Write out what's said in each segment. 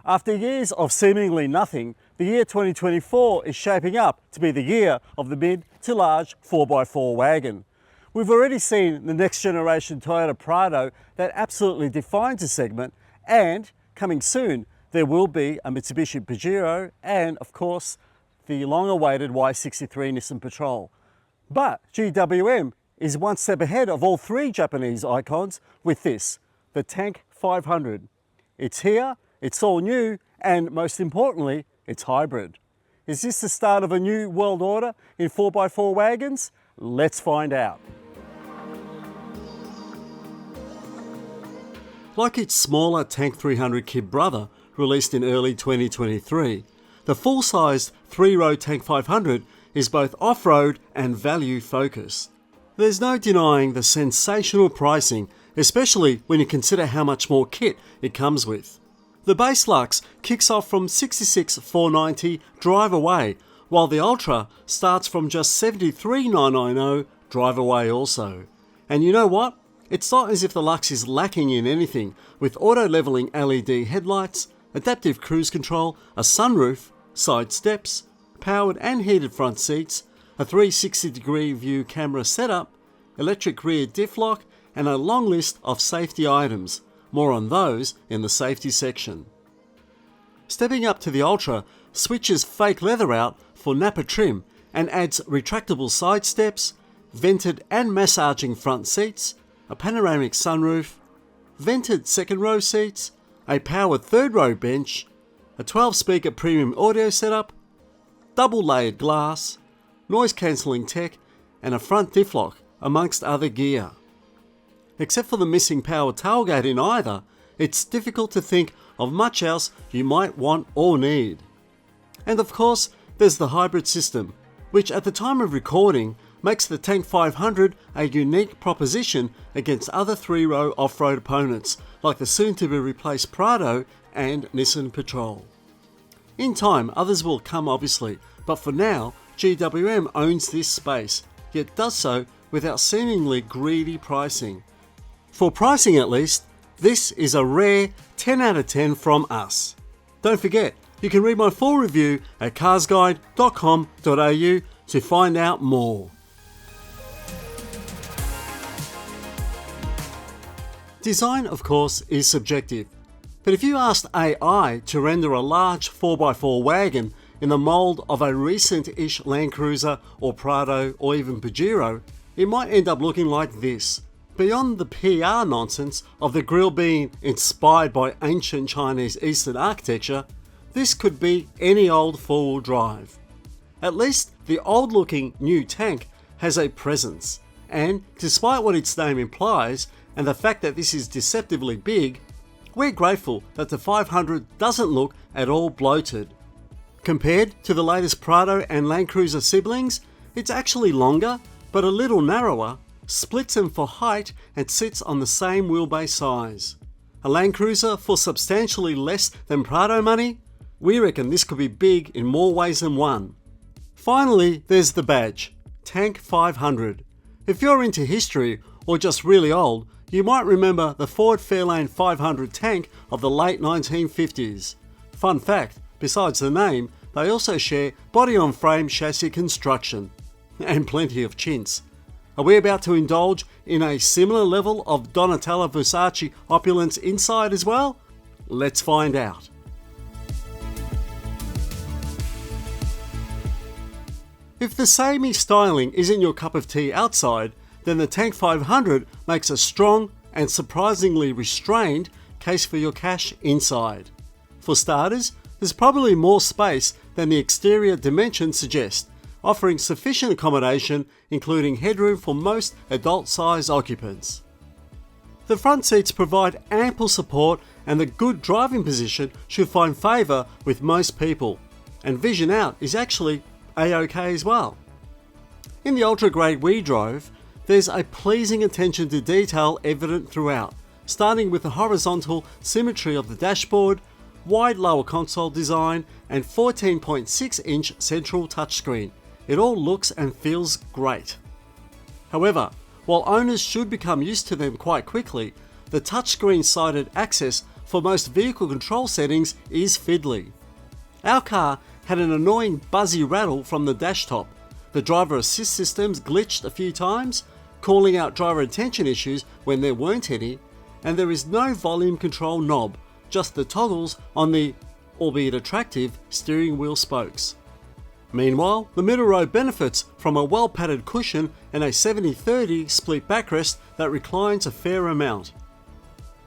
After years of seemingly nothing, the year 2024 is shaping up to be the year of the mid to large 4x4 wagon. We've already seen the next generation Toyota Prado that absolutely defines a segment, and coming soon there will be a Mitsubishi Pajero and of course the long-awaited Y63 Nissan Patrol. But GWM is one step ahead of all three Japanese icons with this, the Tank 500. It's here, it's all new, and most importantly, it's hybrid. Is this the start of a new world order in 4x4 wagons? Let's find out. Like its smaller Tank 300 kid brother, released in early 2023, the full-sized 3-row Tank 500 is both off-road and value-focused. There's no denying the sensational pricing, especially when you consider how much more kit it comes with. The base Lux kicks off from $66,490 drive away, while the Ultra starts from just $73,990 drive away also. And you know what? It's not as if the Lux is lacking in anything, with auto-leveling LED headlights, adaptive cruise control, a sunroof, side steps, powered and heated front seats, a 360-degree view camera setup, electric rear diff lock, and a long list of safety items. More on those in the safety section. Stepping up to the Ultra switches fake leather out for Napa trim and adds retractable side steps, vented and massaging front seats, a panoramic sunroof, vented second row seats, a powered third row bench, a 12-speaker premium audio setup, double layered glass, noise cancelling tech, and a front diff lock, amongst other gear. Except for the missing power tailgate in either, it's difficult to think of much else you might want or need. And of course, there's the hybrid system, which at the time of recording makes the Tank 500 a unique proposition against other 3-row off-road opponents like the soon-to-be replaced Prado and Nissan Patrol. In time, others will come obviously, but for now, GWM owns this space, yet does so without seemingly greedy pricing. For pricing at least, this is a rare 10 out of 10 from us. Don't forget, you can read my full review at carsguide.com.au to find out more. Design, of course, is subjective, but if you asked AI to render a large 4x4 wagon in the mould of a recent-ish LandCruiser or Prado or even Pajero, it might end up looking like this. Beyond the PR nonsense of the grille being inspired by ancient Chinese Eastern architecture, this could be any old four-wheel drive. At least the old-looking new Tank has a presence, and despite what its name implies and the fact that this is deceptively big, we're grateful that the 500 doesn't look at all bloated. Compared to the latest Prado and LandCruiser siblings, it's actually longer, but a little narrower, splits them for height and sits on the same wheelbase size. A LandCruiser for substantially less than Prado money? We reckon this could be big in more ways than one. Finally, there's the badge, Tank 500. If you're into history or just really old, you might remember the Ford Fairlane 500 tank of the late 1950s. Fun fact, besides the name, they also share body-on-frame chassis construction. And plenty of chintz. Are we about to indulge in a similar level of Donatella Versace opulence inside as well? Let's find out. If the samey styling isn't your cup of tea outside, then the Tank 500 makes a strong and surprisingly restrained case for your cash inside. For starters, there's probably more space than the exterior dimensions suggest, offering sufficient accommodation, including headroom for most adult-sized occupants. The front seats provide ample support, and the good driving position should find favour with most people, and vision out is actually a-okay as well. In the Ultra Grade we drove, there's a pleasing attention to detail evident throughout, starting with the horizontal symmetry of the dashboard, wide lower console design, and 14.6-inch central touchscreen. It all looks and feels great. However, while owners should become used to them quite quickly, the touchscreen sided access for most vehicle control settings is fiddly. Our car had an annoying buzzy rattle from the dash top. The driver assist systems glitched a few times, calling out driver attention issues when there weren't any, and there is no volume control knob, just the toggles on the, albeit attractive, steering wheel spokes. Meanwhile, the middle row benefits from a well-padded cushion and a 70/30 split backrest that reclines a fair amount.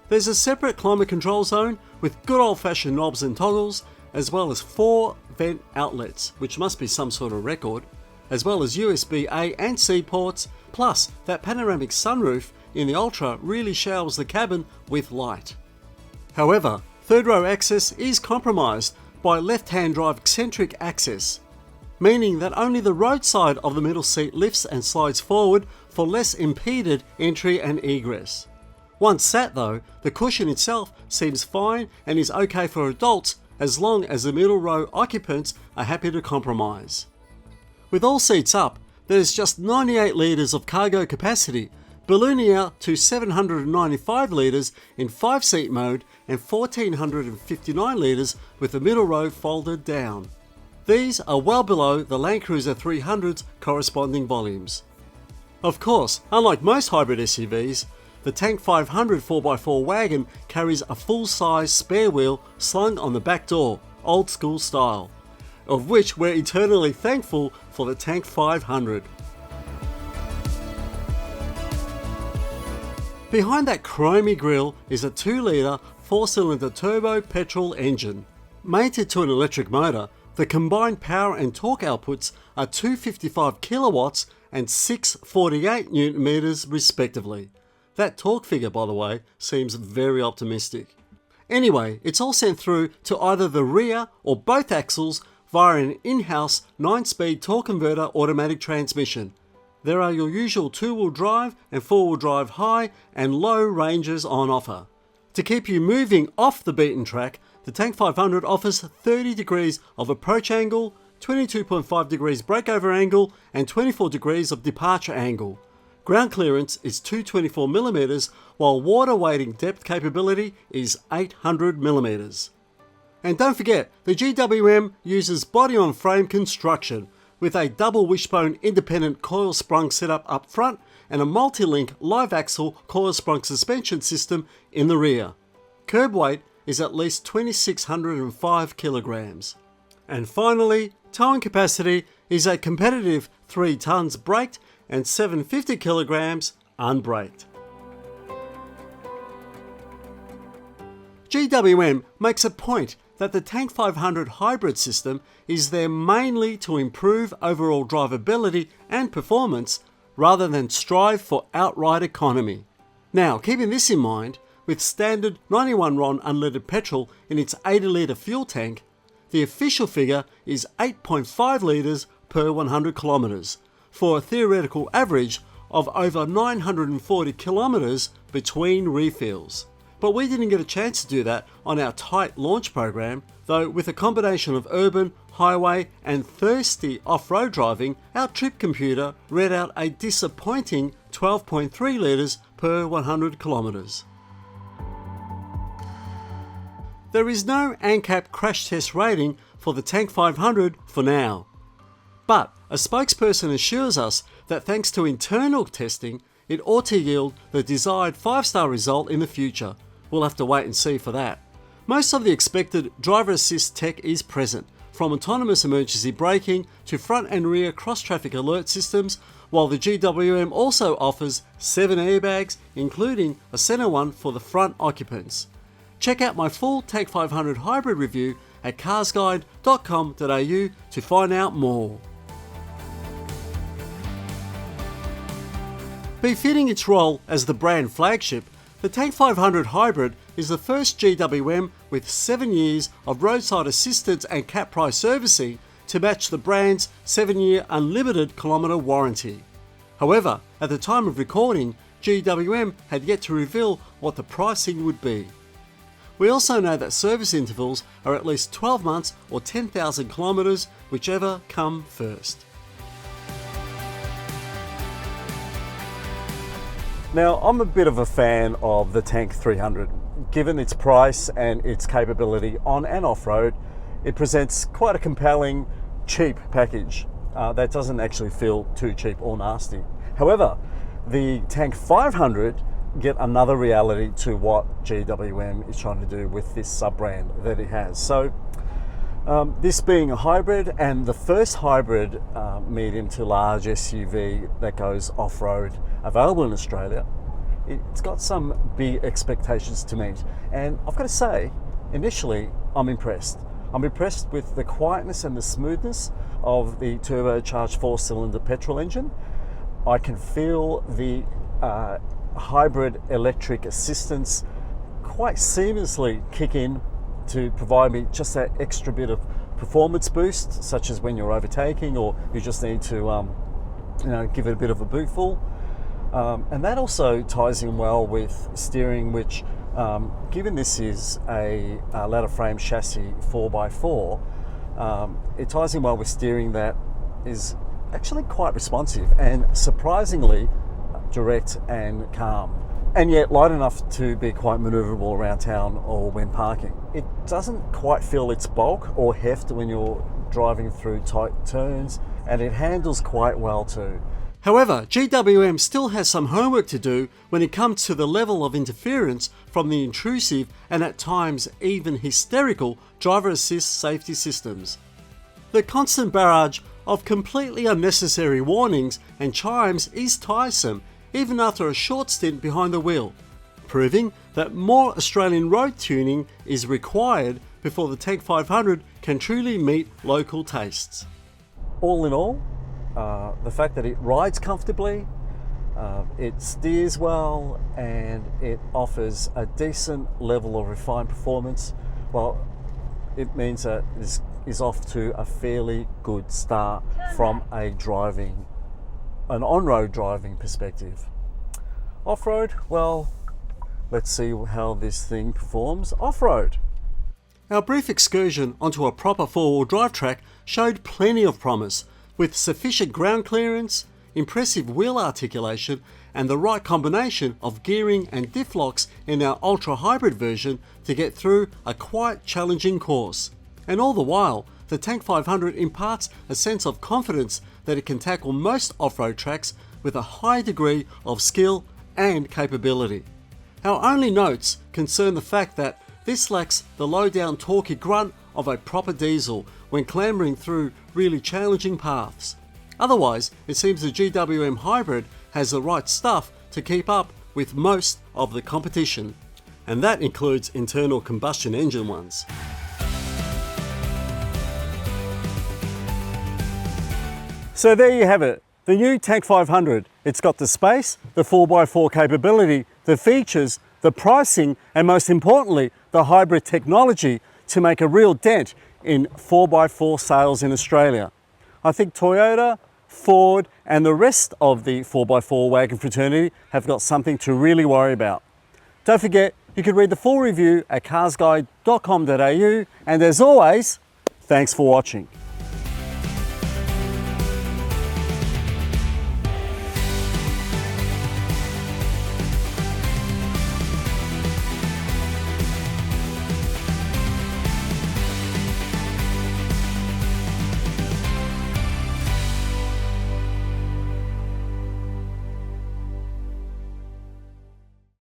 There's a separate climate control zone with good old-fashioned knobs and toggles, as well as 4 vent outlets, which must be some sort of record, as well as USB-A and C ports, plus that panoramic sunroof in the Ultra really showers the cabin with light. However, third row access is compromised by left-hand drive eccentric access, meaning that only the road side of the middle seat lifts and slides forward for less impeded entry and egress. Once sat though, the cushion itself seems fine and is okay for adults as long as the middle row occupants are happy to compromise. With all seats up, there's just 98 litres of cargo capacity, ballooning out to 795 litres in 5-seat mode and 1459 litres with the middle row folded down. These are well below the LandCruiser 300's corresponding volumes. Of course, unlike most hybrid SUVs, the Tank 500 4x4 wagon carries a full-size spare wheel slung on the back door, old school style, of which we're eternally thankful for the Tank 500. Behind that chromy grille is a 2-litre 4-cylinder turbo-petrol engine. Mated to an electric motor, the combined power and torque outputs are 255 kilowatts and 648 newton meters respectively. That torque figure, by the way, seems very optimistic. Anyway, it's all sent through to either the rear or both axles via an in-house 9-speed torque converter automatic transmission. There are your usual 2-wheel drive and 4-wheel drive high and low ranges on offer. To keep you moving off the beaten track, the Tank 500 offers 30 degrees of approach angle, 22.5 degrees breakover angle and 24 degrees of departure angle. Ground clearance is 224mm, while water wading depth capability is 800mm. And don't forget, the GWM uses body-on-frame construction, with a double wishbone independent coil sprung setup up front and a multi-link live axle coil sprung suspension system in the rear. Curb weight is at least 2,605 kilograms. And finally, towing capacity is a competitive 3 tons braked and 750 kilograms unbraked. GWM makes a point that the Tank 500 hybrid system is there mainly to improve overall drivability and performance rather than strive for outright economy. Now, keeping this in mind, with standard 91 RON unleaded petrol in its 80-litre fuel tank, the official figure is 8.5 litres per 100 kilometres, for a theoretical average of over 940 kilometres between refills. But we didn't get a chance to do that on our tight launch program, though with a combination of urban, highway and thirsty off-road driving, our trip computer read out a disappointing 12.3 litres per 100 kilometres. There is no ANCAP crash test rating for the Tank 500 for now. But a spokesperson assures us that thanks to internal testing, it ought to yield the desired 5-star result in the future. We'll have to wait and see for that. Most of the expected driver assist tech is present, from autonomous emergency braking to front and rear cross-traffic alert systems, while the GWM also offers 7 airbags, including a center one for the front occupants. Check out my full Tank 500 hybrid review at carsguide.com.au to find out more. Befitting its role as the brand flagship, the Tank 500 Hybrid is the first GWM with 7 years of roadside assistance and cap price servicing to match the brand's 7-year unlimited kilometre warranty. However, at the time of recording, GWM had yet to reveal what the pricing would be. We also know that service intervals are at least 12 months or 10,000 kilometres, whichever come first. Now, I'm a bit of a fan of the Tank 300. given its price and its capability on and off-road, it presents quite a compelling, cheap package that doesn't actually feel too cheap or nasty. However, the Tank 500 get another reality to what GWM is trying to do with this sub-brand that it has. So this being a hybrid, and the first hybrid medium to large SUV that goes off-road available in Australia, it's got some big expectations to meet. And I've got to say, initially, I'm impressed. I'm impressed with the quietness and the smoothness of the turbocharged 4-cylinder petrol engine. I can feel the hybrid electric assistance quite seamlessly kick in to provide me just that extra bit of performance boost, such as when you're overtaking or you just need to give it a bit of a bootful. And that also ties in well with steering, which given this is a ladder frame chassis 4x4, it ties in well with steering that is actually quite responsive and surprisingly direct and calm, and yet light enough to be quite maneuverable around town or when parking. It doesn't quite feel its bulk or heft when you're driving through tight turns, and it handles quite well too. However, GWM still has some homework to do when it comes to the level of interference from the intrusive and at times even hysterical driver assist safety systems. The constant barrage of completely unnecessary warnings and chimes is tiresome even after a short stint behind the wheel, proving that more Australian road tuning is required before the Tank 500 can truly meet local tastes. All in all, the fact that it rides comfortably, it steers well, and it offers a decent level of refined performance, well, it means that this is off to a fairly good start from an on-road driving perspective. Off-road, well, let's see how this thing performs off-road. Our brief excursion onto a proper four-wheel drive track showed plenty of promise, with sufficient ground clearance, impressive wheel articulation, and the right combination of gearing and diff locks in our ultra hybrid version to get through a quite challenging course. And all the while, the Tank 500 imparts a sense of confidence that it can tackle most off-road tracks with a high degree of skill and capability. Our only notes concern the fact that this lacks the low-down torquey grunt of a proper diesel when clambering through really challenging paths. Otherwise, it seems the GWM hybrid has the right stuff to keep up with most of the competition, and that includes internal combustion engine ones. So there you have it, the new Tank 500. It's got the space, the 4x4 capability, the features, the pricing, and most importantly, the hybrid technology to make a real dent in 4x4 sales in Australia. I think Toyota, Ford, and the rest of the 4x4 wagon fraternity have got something to really worry about. Don't forget, you can read the full review at carsguide.com.au, and as always, thanks for watching.